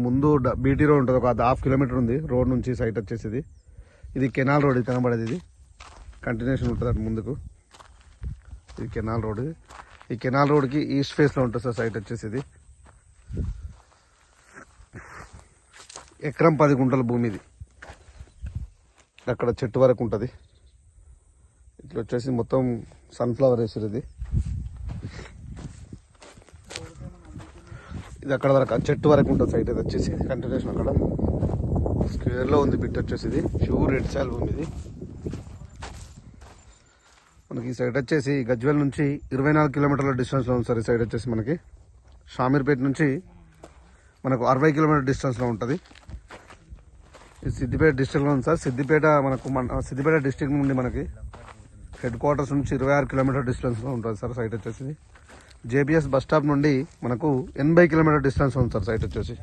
ముందు BT road ఉంటుంది, ఒక ½ కిలోమీటర్ ఉంది రోడ్ నుంచి సైట్ వచ్చేసి. ఇది కెనాల్ రోడ్, ఇది కనబడేది. ఇది కంటిన్యూషన్ ఉంటుంది అటు ముందుకు. ఇది కెనాల్ రోడ్. ఈ కెనాల్ రోడ్కి ఈస్ట్ ఫేస్లో ఉంటుంది సార్ సైట్ వచ్చేసి. ఇది ఎకరం 10 గుంటల భూమి. ఇది అక్కడ చెట్టు వరకు ఉంటుంది. ఇట్లా వచ్చేసి మొత్తం సన్ఫ్లవర్ వేసారు. ఇది అక్కడ వరకు చెట్టు వరకు ఉంటుంది సైట్. ఇది వచ్చేసి కంటిన్యూషన్ అక్కడ స్క్వేర్లో ఉంది బిట్ వచ్చేసి. ఇది ప్యూర్ రెడ్ సాయిల్ భూమి. ఇది మనకి ఈ సైడ్ వచ్చేసి గజ్వేల్ నుంచి 24 కిలోమీటర్ల డిస్టెన్స్లో ఉంది సార్. ఈ సైడ్ వచ్చేసి మనకి షామీర్పేట నుంచి మనకు 60 కిలోమీటర్ డిస్టెన్స్లో ఉంటుంది. ఇది సిద్దిపేట డిస్ట్రిక్ట్లో ఉంది సార్. సిద్దిపేట డిస్ట్రిక్ట్ నుండి మనకి హెడ్ క్వార్టర్స్ నుంచి 26 కిలోమీటర్ డిస్టెన్స్లో ఉంటుంది సార్ సైట్ వచ్చేసి. జేబీఎస్ బస్ స్టాప్ నుండి మనకు 80 కిలోమీటర్ డిస్టెన్స్ ఉంది సార్ సైట్ వచ్చేసి.